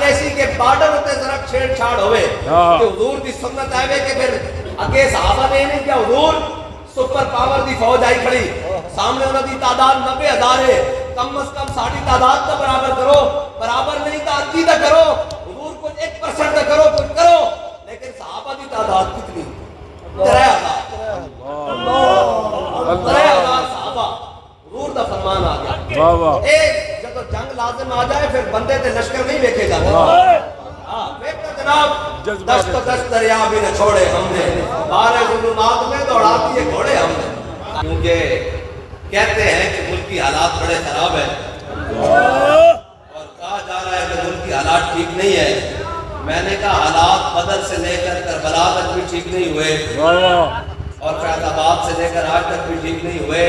کیسی کے بارڈر ہوتے ذرا چھیڑ چھاڑ ہوئے کہ حضور دی سنت آئے کہ پھر اگے صحابہ نے نہیں کیا حضور سپر پاور دی فوج آئی کھڑی سامنے انہوں دی تعداد 90,000 ہے کم از کم ساڑھی تعداد کا برابر کرو برابر نہیں تا ادھی تا کرو حضور کچھ 1% تا کرو کچھ کرو لیکن صحابہ دی تعداد کتنی 3,000 صحابہ حضور دا فرمان آ گیا ایک جب جنگ لازم آ جائے پھر بندے تے لشکر نہیں دیکھے جاتے پھر تو جناب دست و دست دریا بھی نہ چھوڑے ہم نے بارے ظلمات میں دوڑا دیے گھوڑے ہم نے کیونکہ کہتے ہیں کہ ملک کی حالات بڑے خراب ہیں اور کہا جا رہا ہے کہ ملک کی حالات ٹھیک نہیں ہے میں نے کہا حالات بدر سے لے کر کربلا تک بھی ٹھیک نہیں ہوئے اور فیض آباد سے لے کر آج تک بھی ٹھیک نہیں ہوئے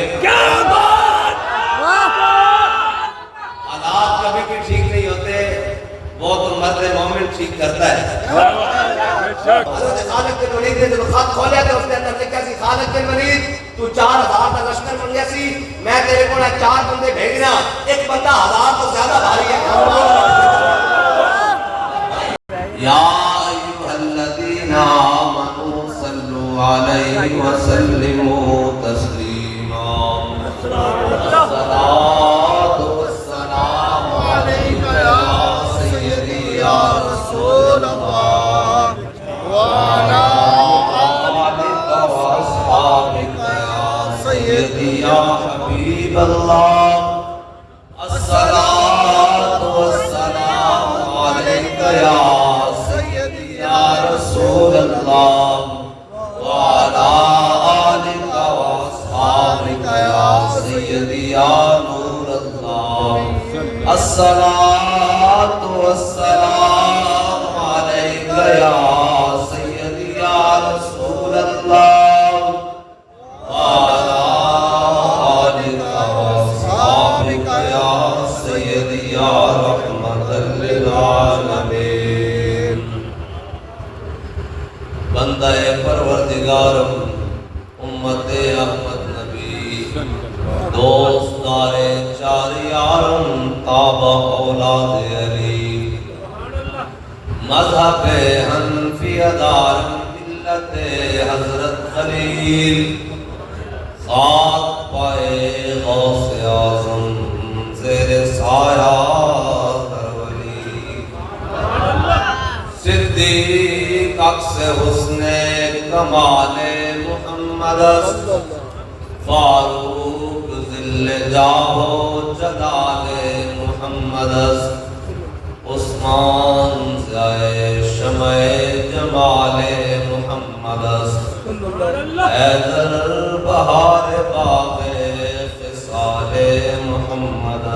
حالات کبھی بھی ٹھیک نہیں ہوتے وہ تو مرد مومن ٹھیک کرتا ہے حضرت خالد بن ولید نے جو خط کھولیا تھا اس کے اندر لکھا سی خالد بن ولید تو 4,000 کا لشکر منگیا سی میں تیرے کو 4 بندے بھیجنا ایک بندہ 1000 تو زیادہ بھاری ہے یا ایھا الذین آمنوا صلوا علیہ وسلموا تسلیما الصلاۃ والسلام علیک یا سیدی یا رسول اللہ وعلی آلک واصحابک یا سیدی یا حبیب اللہ الصلاۃ والسلام علیک یا رسول اللہ وعلی آلک واصحابک یا سیدی یا نور اللہ الصلاۃ والسلام علیک یا سیدی یا رسول اللہ وعلی آلک واصحابک یا سیدی یا رحمت للعالمین بندہ پروردگارم امت احمد نبی دوستدار چار یارم تابع اولاد علی مذہب حنفی دارم ملت حضرت خلیل ساتھ پائے غوث اعظم زیر سایہ کرولی صدیق عکس حسن کمال محمد فاروق ذل جاہ و جلال محمد عثمان ضیاء شمع جمال محمد حیدر بہار باغ خصال محمد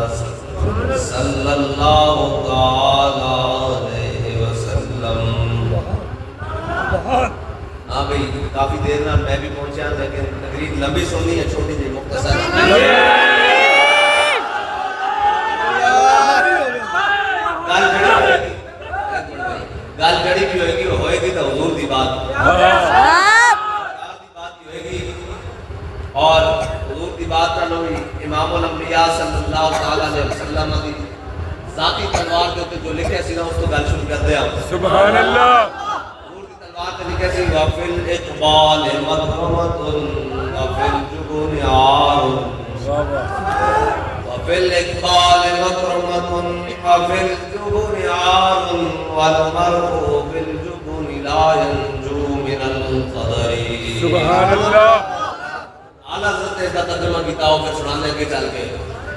صلی اللہ تعالی علیہ وسلم ہاں بھئی کافی دیر نہ میں بھی پہنچا لیکن تقریر لمبی سننی ہے چھوٹی سی مختصر گل جڑی بھی ہوئے گی وہ ہوئے گی تو حضور دی بات ہوئے گی اور حضور دی بات نہ ہوئی امام الانبیاء صلی اللہ علیہ وسلم دی ذاتی تلوار کے اوپر جو لکھے سی نا اس کو گل شروع کر دیا سبحان اللہ بات لکھے سی وفل اقبال مکرمت وفل جبن عار وفل اقبال مکرمت وفل جبن عار والمرء بالجبن لا ينجو من القدر سبحان اللہ اعلیٰ حضرت کا ترجمہ کیتا ہو پھر سنانے کے چل کے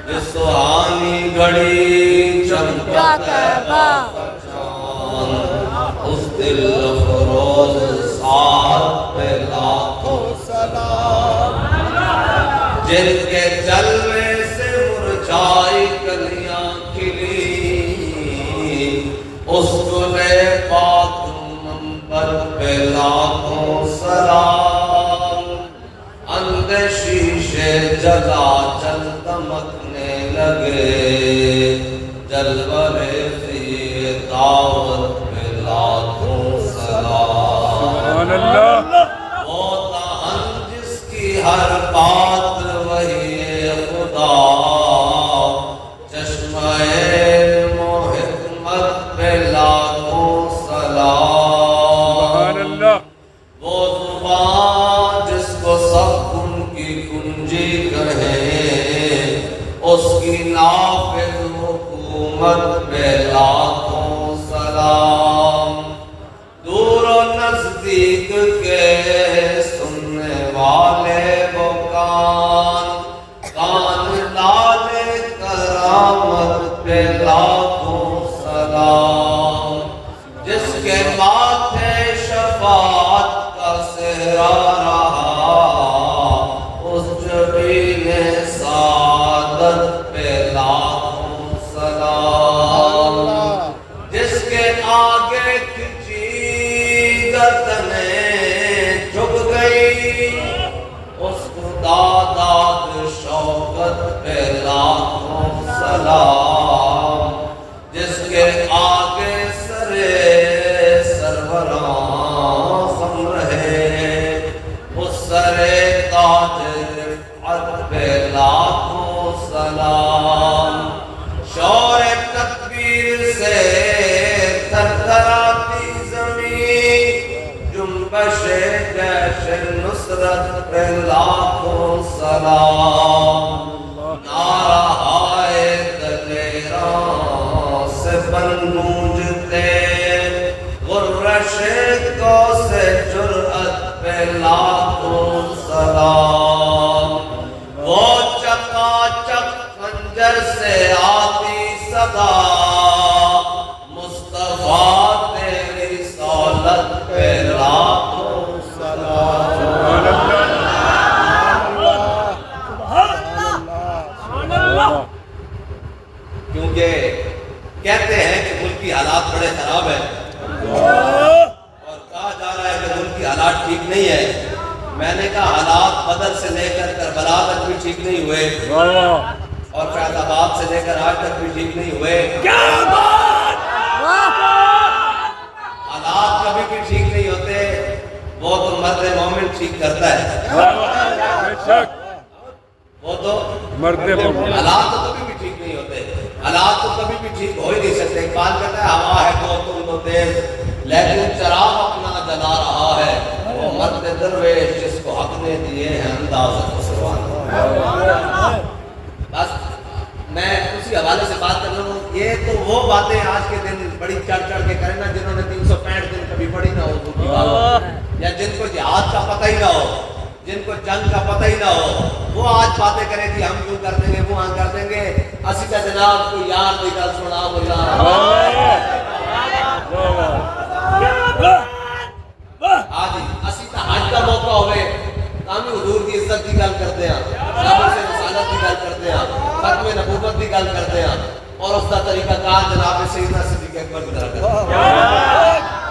جس سہانی گھڑی چمکت ہے باپچان اس دل فروز ساتھ پہ لاکھوں سلام جن کے جلوے سے مرجائی کلیاں کھلی اس گلے پاک منبر پہ لاکھوں سلام اندر شیشے جلا چل دمکنے لگے جلوے فی دعوت پہ لاکھوں سلام سبحان اللہ وہ تہن جس کی ہر بات وہی خدا چشمہ علم و حکمت پہ لاکھوں سلام سبحان اللہ وہ زبان جس کو سب ان کی کنجی کہے اس کی نافذ حکومت پہ لاکھوں سلام دور و نزدیک کے سننے والے وہ کان ڈالے کرامت پہ لاکھوں سلام جس کے ماتھے شفاعت کا صحرا رہا اس جبین سعادت پہ لاکھوں سلام جس کے آگے کھچی گردنیں جھک گئی اس خدا داد شوقت پہ لاکھوں سلام جس کے آگے سرے سروراں خم رہے اس سرے تاج رفعت پہ لاکھوں سلام شور تکبیر سے تھر تھراتی زمین جنبش جیش نصرت پہ لاکھوں سلام نعرہ ہائے دلیراں سے بن گونجتے غرش کو سے جرأت پہ لاکھوں سلام وہ چکا چک خنجر سے آتی صدا مصطفیٰ تیری سہولت پہ لاکھوں سلام کیونکہ کہتے ہیں کہ ملکی حالات بڑے خراب ہیں اور کہا جا رہا ہے کہ ملکی حالات ٹھیک نہیں ہے میں نے کہا حالات بدر سے لے کر کربلا تک بھی ٹھیک نہیں ہوئے اور فیض آباد سے لے کر آج تک بھی ٹھیک نہیں ہوئے حالات کبھی بھی ٹھیک نہیں ہوتے وہ تو مرد مومن ٹھیک کرتا ہے وہ تو مرد مومن حالات تو کبھی بھی ٹھیک نہیں ہوتے حالات تو کبھی بھی ٹھیک ہو ہی نہیں سکتے اقبال کہتا ہے ہوا ہے تو تم تو تیز لیکن چراغ اپنا جلا رہا ہے وہ مرد درویش جس کو حق نے دیے ہیں انداز خسروان بس میں اسی حوالے سے بات کر رہا ہوں یہ تو وہ باتیں آج کے دن بڑی چڑھ چڑھ کے کریں نا جنہوں نے 365 دن کبھی پڑھی نہ ہو یا جن کو جہاد کا پتہ ہی نہ ہو جن کو جنگ کا پتہ ہی نہ ہو وہ آج باتیں کریں کہ ہم کیوں کر دیں گے وہ ہاں کر دیں گے اسی کا جناب کو یار دی گل سنا بولا آج اسی کا حج کا موقع ہوئے تامی حضور کی عزت کی گل کرتے ہیں صحابہ سے رسالت کی گل کرتے ہیں ختم نبوت کی گل کرتے ہیں اور اس کا طریقہ کار جناب سیدنا صدیق اکبر کی طرح کرتے ہیں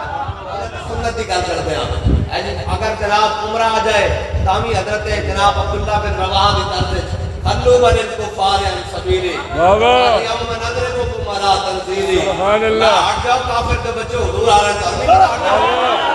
سنت کی گل کرتے ہیں اگر جناب عمرہ آ جائے تامی حضرت جناب عبداللہ بن رواحہ کی طرف خلو من الکفار عن سبیلی یوم نضربکم علی تنزیلی سبحان اللہ ہٹ جاؤ کافر کے بچے حضور آ رہے ہیں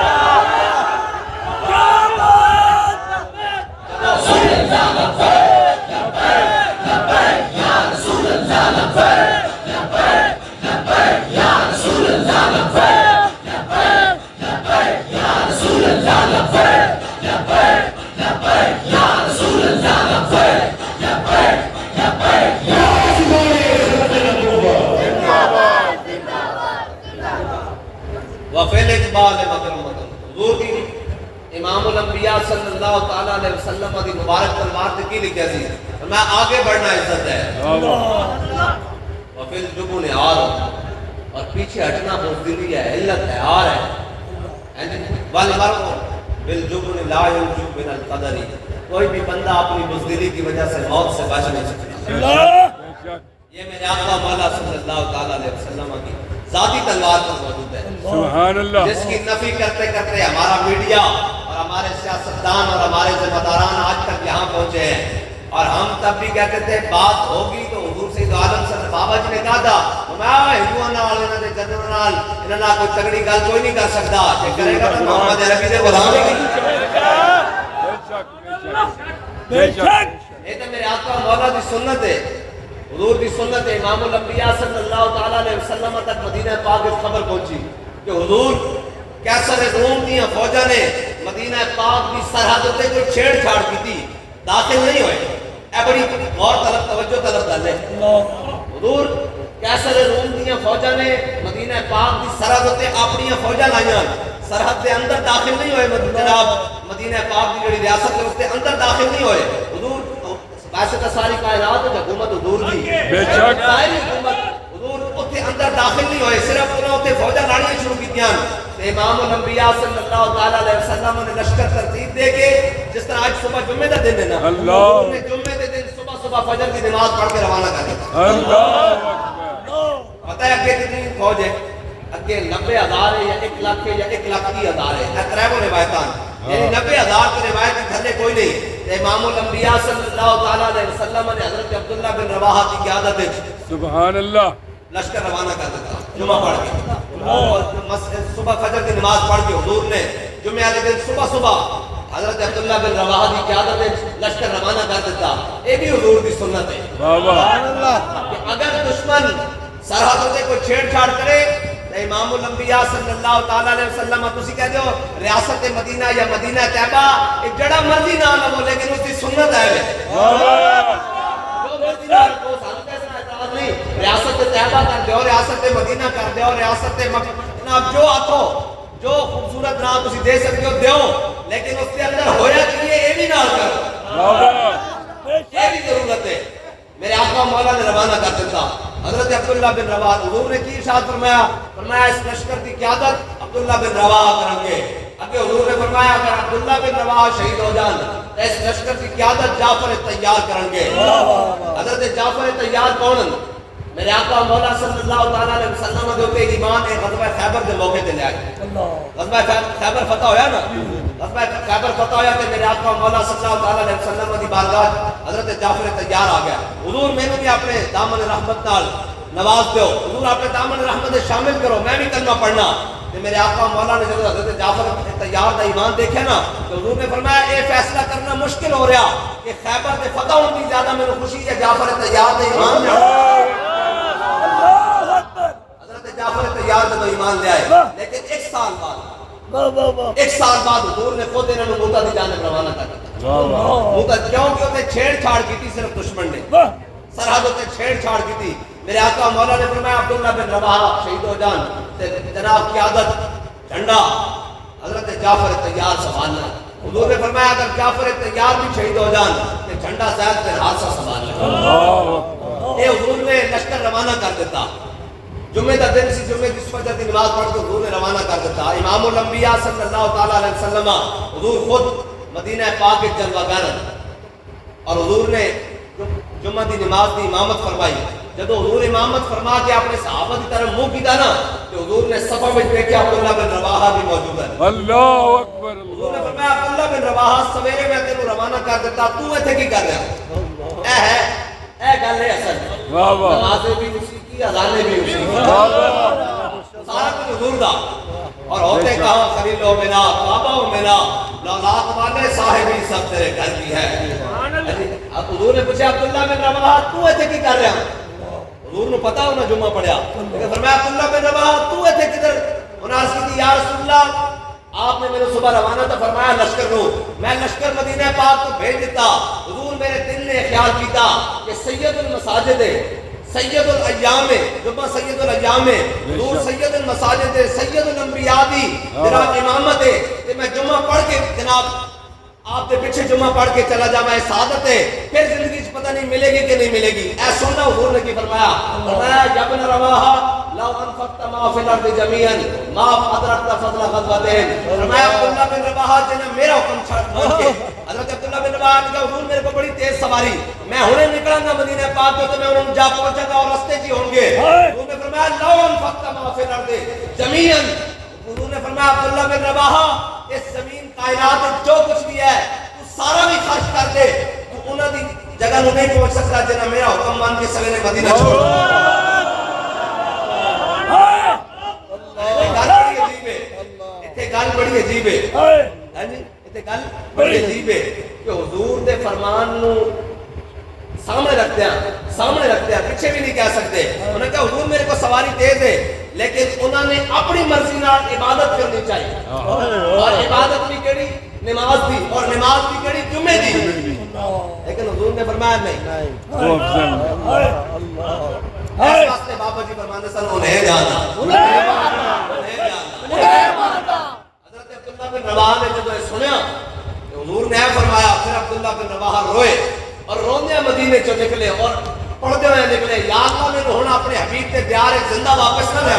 وفیل اقبال مکرمت حضور کی امام الانبیاء صلی اللہ تعالیٰ علیہ وسلم کی مبارک تلوار کی لکھے سی میں آگے بڑھنا عزت ہے وفیل جبن آر اور پیچھے ہٹنا بزدلی ہے علت ہے آر ہے والمرء بالجبن لا ينجو من القدر کوئی بھی بندہ اپنی بزدلی کی وجہ سے موت سے بچ نہیں سکتا یہ میرے آقا مولا صلی اللہ تعالیٰ علیہ وسلم کی ذاتی تلوار پر موجود ہے سبحان اللہ جس کی نفی کرتے کرتے ہمارا میڈیا اور ہمارے سیاستدان اور ہمارے ذمہ داران آج تک یہاں پہنچے ہیں اور ہم تب بھی کہتے تھے بات ہوگی تو حضور سید عالم صلی بابا جی نے کہا تھا میں ہندوؤں نال انہاں دے جنرل نال انہاں نال کوئی تگڑی گل کوئی نہیں کر سکتا کہ کرے گا تو محمد عربی دے غلام ہی نہیں بے شک یہ تو میرے آقا مولا دی سنت ہے حضور دی سنت امام الانبیاء صلی اللہ تعالی علیہ وسلم تک مدینہ پاک کی خبر پہنچی کہ حضور کیسر روم دیا فوجا نے مدینہ پاک کی سرحد تے کوئی چھیڑ چھاڑ کی تھی، داخل نہیں ہوئے۔ اے بڑی غور طلب توجہ طلب گل ہے۔ حضور کیسر روم دیا فوجا نے مدینہ پاک کی سرحد تے اپنی فوجا لائیاں، سرحد دے اندر داخل نہیں ہوئے، جناب مدینہ پاک کی جڑی ریاست ہے اس کے اندر داخل نہیں ہوئے۔ حضور ویسے تو ساری کائنات ہے حکومت حضور دی، بے شک ساری حکومت حضور اتنے اندر داخل نہیں ہوئے، صرف انہوں اتنے فوجا لڑائی شروع کی تھیں۔ امام الانبیاء صلی اللہ تعالی علیہ وسلم نے لشکر ترتیب دے کے، جس طرح آج صبح جمعے کا دن ہے نا، اللہ نے جمعے کے دن صبح صبح فجر کی نماز پڑھ کے روانہ کر دیا۔ اللہ پتہ ہے اگے کتنی فوج ہے؟ اگے 90,000 ہے یا 1 لاکھ ہے یا 1,30,000 ہے، یہ ترے روایتان، یعنی 90,000 کی روایت کے تھلے کوئی نہیں۔ امام الانبیاء صلی اللہ تعالی علیہ وسلم نے حضرت عبداللہ بن رواحہ کی قیادت سبحان اللہ لشکر روانہ کر دیتا جمعہ پڑھ کے، اور صبح فجر کی نماز پڑھ کے حضور نے جمعہ والے دن صبح صبح حضرت عبداللہ بن رواحہ کی قیادت لشکر روانہ کر دیتا۔ یہ بھی حضور کی سنت ہے کہ اگر دشمن سرحدوں سے کوئی چھیڑ چھاڑ کرے تو امام الانبیاء صلی اللہ تعالی علیہ وسلم تسی کہہ دیو ریاست مدینہ یا مدینہ طیبہ ایک جڑا مرضی نام ہے وہ، لیکن اس کی سنت ہے جو مرضی نام کو سانو کیسا اعتراض نہیں، ریاست طیبہ کر دیو، ریاست مدینہ کر دیو، ریاست جناب جو آتھو جو خوبصورت نام تسی دے سکتے ہو دیو، لیکن اس کے اندر ہویا کہ یہ بھی نہ کرو، یہ بھی ضرورت ہے۔ میرے آقا مولا نے روانہ کر دیتا حضرت عبداللہ بن رواحہ، حضور نے کی ارشاد فرمایا، فرمایا اس لشکر کی قیادت عبداللہ بن رواحہ کریں گے۔ اگے حضور نے فرمایا اگر عبداللہ بن رواحہ شہید ہو جان تو اس لشکر کی قیادت جعفر طیار کریں گے۔ حضرت جعفر طیار کون ہیں؟ میرے آقا مولا صلی اللہ تعالی علیہ وسلم دے اوپر ایمان ہے غزوہ خیبر کے موقع تے لے آئے۔ غزوہ خیبر فتح ہویا نا، غزوہ خیبر فتح ہویا تے میرے آقا مولا صلی اللہ تعالی علیہ وسلم دی بارگاہ حضرت جعفر طیار آ گیا۔ حضور میں نے بھی اپنے دامن رحمت نال نواز دیو، حضور اپنے دامن رحمت میں شامل کرو، میں بھی کلمہ پڑھنا۔ تے میرے آقا مولا نے جب حضرت جعفر طیار دا ایمان دیکھا نا تو حضور نے فرمایا اے فیصلہ کرنا مشکل ہو رہا کہ خیبر دے فتح ہونے کی زیادہ میرے خوشی ہے جعفر طیار دا ایمان لے حضرت جعفر طیار دا ایمان لے آئے۔ لیکن ایک سال بعد حضور نے خود انہوں نے موتا دی جانب روانہ کر دیا۔ موتا کیوں کہ ہوتے چھیڑ چھاڑ کی تھی صرف دشمن نے، سرحد ہوتے چھیڑ چھاڑ کی تھی۔ میرے آقا مولا نے فرمایا عبداللہ بن رواحہ شہید ہو جان جناب قیادت جھنڈا حضرت جعفر طیار سنبھالنا۔ حضور نے فرمایا اگر جعفر طیار بھی شہید ہو جان تو جھنڈا زید بن حارثہ سنبھالنا۔ یہ حضور نے لشکر روانہ کر دیتا۔ جمعہ کا دن سی، جمعہ کی فجر کی نماز پڑھ کے حضور نے روانہ کر دیتا۔ امام الانبیاء صلی اللہ تعالی علیہ وسلم حضور خود مدینہ پاک کے جلوہ گر، اور حضور نے جمعہ کی نماز کی امامت فرمائی۔ جب حضور امامت فرما کے اپنے صحابہ کی طرف منہ کیتا نا تو حضور نے صفہ میں دیکھا عبداللہ بن رواحہ بھی موجود ہے۔ اللہ اکبر حضور نے فرمایا عبداللہ بن رواحہ سویرے میں تینوں روانہ کر دیتا، تو ایتھے کی کر رہا؟ اے گل ہے اصل نمازیں بھی اسی کی، اذانیں بھی اسی کی، سارا کچھ حضور دا۔ اور ہوتے کہاں خلیلو منا بابا منا لولاک والے صاحبی سب تیرے گھر کی ہے۔ اب حضور نے پوچھا عبداللہ بن رواحہ تو ایتھے کی کر رہا؟ حضور نے پتا ہونا جمعہ پڑھیا، لیکن فرمایا عبداللہ بن رواحہ تو ایتھے کدھر؟ انہاں عرض کی یا رسول اللہ آپ نے میرے صبح روانہ تھا، فرمایا لشکر رو، میں لشکر مدینہ پاک کو بھیج دیتا۔ حضور میرے دل نے خیال کیتا کہ سید المساجد سید الایام جمعہ سید الایام حضور سید المساجد سید الانبیاء دی جناب امامت ہے کہ میں جمعہ پڑھ کے جناب آپ کے پیچھے جمعہ پڑھ کے چلا جا، میں سعادت ہے پھر زندگی سے پتہ نہیں ملے گی کہ نہیں ملے گی۔ اے سننا حضور نے کی فرمایا، فرمایا یا ابن رواحہ لو انفقت ما فی الارض جميعا ما ادرکت فضل غزوتین۔ فرمایا عبداللہ بن رواحہ جنہیں میرا حکم چھوڑ کے حضرت عبداللہ بن رواحہ نے کہا حضور میرے کو بڑی تیز سواری، میں ہنے نکلاں گا مدینہ پاک تو میں انہوں جا پہنچا گا اور رستے جی ہوں گے۔ حضور نے فرمایا لو انفقت ما فی الارض جميعا، حضور نے فرمایا عبداللہ بن رواحہ اس زمین کائنات جو کچھ بھی ہے تو سارا بھی خرچ کر دے، تو انہوں دی جگہ نو نہیں پہنچ سکتا جنہیں میرا حکم مان کے سویرے مدینہ چھوڑ۔ گل بڑی عجیب ہے، گل بڑی عجیب ہے کہ حضور دے فرمان نو سامنے رکھتے ہیں سامنے رکھتے ہیں, پیچھے بھی نہیں کہہ سکتے. انہوں نے کہا حضور میرے کو سواری دے دے, لیکن انہوں نے اپنی مرضی نال عبادت کرنی چاہیے. اور عبادت بھی کہڑی نماز دی, اور نماز بھی کہڑی جمعے دی. لیکن حضور نے فرمایا نہیں, اس واسطے بابا جی فرمانے سن انہیں جانا, حضرت عبداللہ بن رواحہ نے جب یہ سنیا کہ حضور نے فرمایا, پھر عبداللہ بن رواحہ روئے اور روندے مدینے چو نکلے اور پڑھتے ہوئے نکلے, یا اللہ میں ہونا اپنے حبیب تے دیار زندہ واپس نہ لے,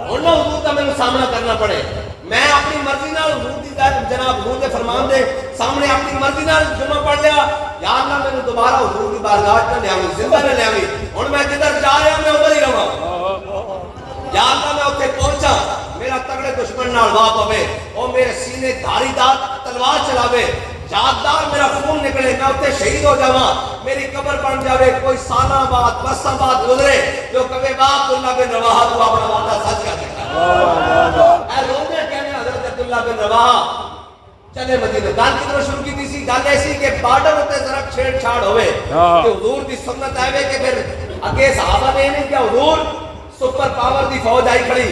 ہونا حضور کا میں سامنا کرنا پڑے. میں اپنی مرضی نال حضور دی جناب حضور کے فرمان دے سامنے اپنی مرضی نال جمعہ پڑھ لیا, یا اللہ میں دوبارہ حضور کی بارگاہ نہ لے آویں, زندہ نہ لے آویں. ہن میں جدھر جا رہا میں ادھر ہی رہاں. یا اللہ میں اوتھے پہنچا, میرا تگڑے دشمن نال واہ پوے, او میرے سینے دھاری دار تلوار چلاوے, جاددار میرا خون نکلے, میں اوتھے شہید ہو جاواں, میری قبر بن جاوے, کوئی سالہ بعد برساں بعد گزرے جو کہے واہ عبداللہ بن رواحہ تو اپنا وعدہ سچ کر دکھا. اے روندے کہنے حضرت عبداللہ بن رواحہ چلے مدینے. گل کدھروں شروع کی تھی, گل ایسی کہ بارڈر ہوتے ذرا چھیڑ چھاڑ ہوئے کہ حضور دی سنت آئے کہ پھر اگے صحابہ نے نہیں کیا, حضور سپر پاور دی فوج آئی کھڑی,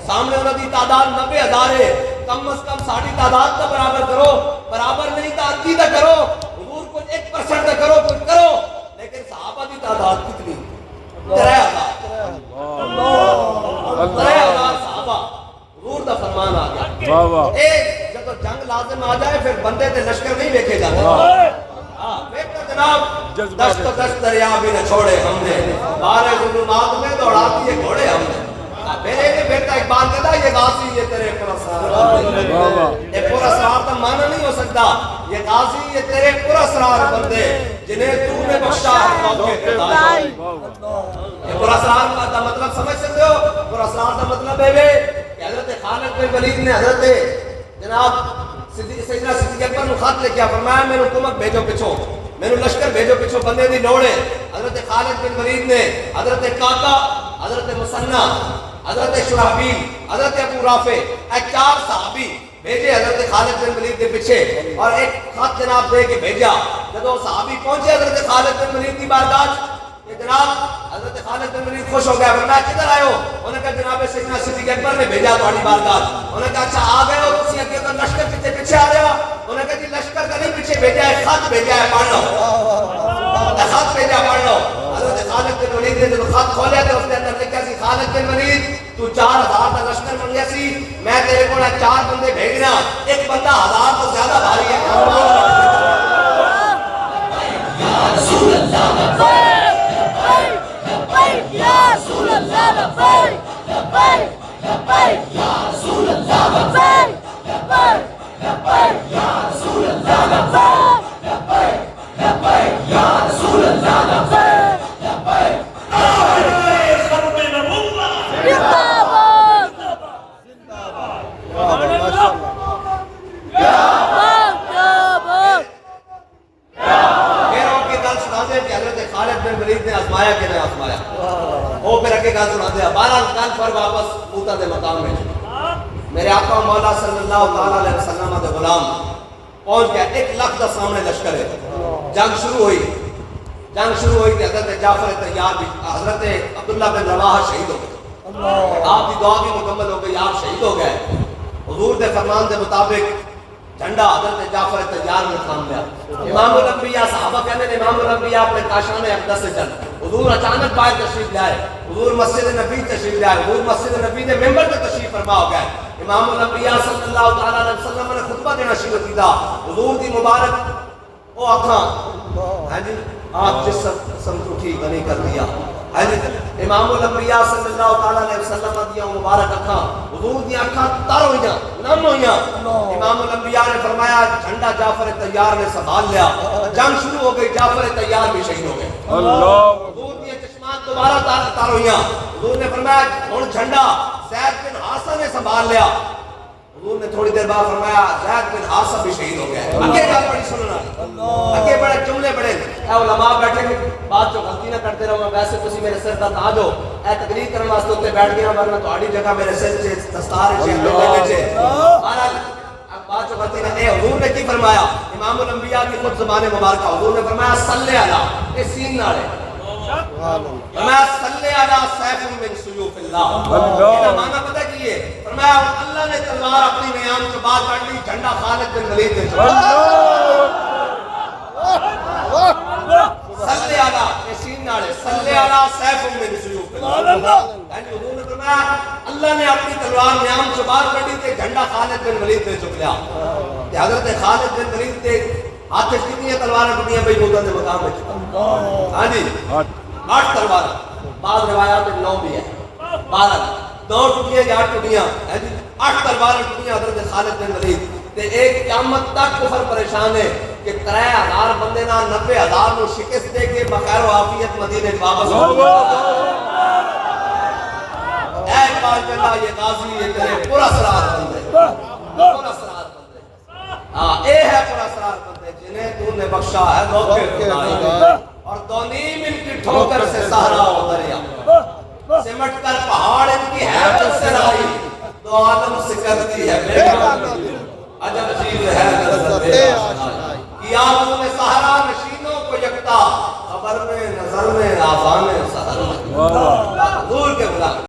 سامنے انہوں دی تعداد 90,000 ہے, کم از کم ساڑھی تعداد کا برابر کرو, برابر نہیں تا ادھی تا کرو, حضور کو 1% تا کرو, کچھ کرو, لیکن صحابہ دی تعداد کتنی, 3,000 صحابہ. حضور دا فرمان آ گیا, ایک جب جنگ لازم آ جائے پھر بندے تے لشکر نہیں دیکھے جاتے. جناب دست و دست دریا بھی نہ چھوڑے ہم نے, بارے ظلمات میں دوڑا دیے گھوڑے ہم نے. میرے نے بیٹا اقبال کہتا یہ غازی یہ تیرے پراسرار, یہ پراسرار کا معنی نہیں ہو سکتا, یہ غازی یہ تیرے پراسرار بندے جنہیں تو نے بخشا ہے موقع کے تاج. یہ پراسرار کا مطلب سمجھ سکتے ہو, پراسرار کا مطلب ہے کہ حضرت خالد بن ولید نے حضرت جناب سیدنا صدیق اکبر کو خط لکھیا, فرمایا میرے حکومت بھیجو پچھو, میرے لشکر بھیجو پچھو, بندے دی لوڑ ہے. حضرت خالد بن ولید نے حضرت قاقا, حضرت مسنہ, حضرت شرحبیل, حضرت ابو رافع, اے 4 صحابی بھیجے حضرت خالد بن ولید کے پیچھے, اور ایک خط جناب دے کے بھیجا. جب وہ صحابی پہنچے حضرت خالد بن ولید کی بارگاہ, کہ جناب حضرت خالد بن ولید خوش ہو گیا, فرمایا کدھر آئے ہو؟ انہوں نے کہا جناب سیدنا صدیق اکبر نے بھیجا تمہاری بارگاہ. انہوں نے کہا اچھا آ گئے ہو, تسی اگے تو لشکر پیچھے آ رہا. انہوں نے کہا جی لشکر کا نہیں پیچھے بھیجا ہے, خط بھیجا ہے, پڑھ لو, خط بھیجا پڑھ لو. حضرت خالد بن ولید نے جب خط کھولیا تو اس کے اندر لکھا سی, خالد بن ولید تو 4,000 کا لشکر بن گیا سی, میں تیرے کو 4 بندے بھیجنا, ایک بندہ 1000 تو زیادہ بھاری ہے. یا رسول اللہ لبیک یا رسول اللہ لبیک لبیک لبیک یا رسول اللہ لبیک لبیک لبیک یا رسول اللہ لبیک لبیک لبیک یا رسول اللہ لبیک لبیک. خالد بن ولید نے آزمایا کہ نہیں آزمایا, وہ پھر اگے گل سنا دیا. 12 کل پر واپس موتا دے مقام میں میرے آقا مولا صلی اللہ علیہ وسلم دے غلام پہنچ گیا. 1 لاکھ کا سامنے لشکر ہے. جنگ شروع ہوئی کہ حضرت جعفر طیار بھی, حضرت عبداللہ بن رواحہ شہید ہو گئے. آپ کی دعا بھی مکمل ہو گئی, آپ شہید ہو گئے. حضور دے فرمان دے مطابق جھنڈا حضرت جعفر طیار نے تھام لیا. امام الانبیاء صحابہ کہنے نے امام الانبیاء اپنے کاشان اقدس سے چل. حضور اچانک باہر تشریف لائے, حضور مسجد نبی تشریف لائے, حضور مسجد نبی نے ممبر پہ تشریف فرما ہو گئے. امام الانبیاء صلی اللہ علیہ وسلم نے خطبہ دینا شروع کیا. حضور دی مبارک او آنکھاں, ہاں جی آپ جس سمتوٹھی غنی کر دیا. امام الانبیاء صلی اللہ علیہ وسلم دیا مبارک اکھاں, حضور دی اکھاں تر ہوئیاں, نم ہوئیاں. امام الانبیاء نے فرمایا جھنڈا جعفر طیار نے سنبھال لیا. جنگ شروع ہو گئی, جعفر طیار بھی شہید ہو گئے. حضور دی چشمات دوبارہ تر ہوئیاں. حضور نے فرمایا ہن جھنڈا زید بن حارثہ نے سنبھال لیا. حضور نے تھوڑی دیر بعد فرمایا زید بن حارثہ بھی شہید ہو گیا. اگے گل بڑی سننا, اگے بڑے جملے بڑے. اے علماء بیٹھے بات جو غلطی نہ کرتے رہو. ویسے تسی میرے سر دا تاج ہو, اے تقریر کرنے واسطے اوتے بیٹھ گیا, ورنہ تہاڈی جگہ میرے سر تے دستار ہے, بہرحال بات جو غلطی نہ. اے حضور نے کی فرمایا, امام الانبیاء کی خود زبان مبارکہ حضور نے فرمایا صلی علی اے سین نالے فرمایا صلی علی سیف من سیوف اللہ یہ معنی پتہ کی ہے فرمایا اللہ نے تلوار اپنی نیام سے باہر کر لی جھنڈا خالد بن ولید نے صلی علی اے سین نالے صلی علی سیف من سیوف اللہ یعنی حضور نے فرمایا اللہ نے اپنی تلوار نیام سے باہر کر لی تے جھنڈا خالد بن ولید نے چک لیا تے حضرت خالد بن ولید تے ہاتھ کتنی ہے تلواریں ٹوٹیاں بھئی موتا دے مقام میں ہاں جی 8 تلوار بعض روایات میں 9 بھی ہے 12 2 ٹوٹیاں یا 8 ٹوٹیاں 8 تلوار ٹوٹیاں حضرت خالد بن ولید تے ایک قیامت تک کفر پریشان ہے کہ 3000 بندے نہ 90000 نو شکست دے کے بخیر و عافیت مدینے واپس اے اقبال جلا یہ غازی یہ تیرے پورا سرات بندے پورا سرات بندے ہاں اے ہے پورا سرات بندے جنہیں تو نے بخشا ہے موقع خدائی اور دونیم ان کی ٹھوکر سے سہرا و دریا سمٹ کر پہاڑ ان کی حیبت سے رائی تو عالم سے کرتی ہے بے عجب چیز ہے نظر بے آشنائی کیا تو نے سہرا نشینوں کو یکتا خبر میں نظر میں آزان سہر میں حضور کے بلا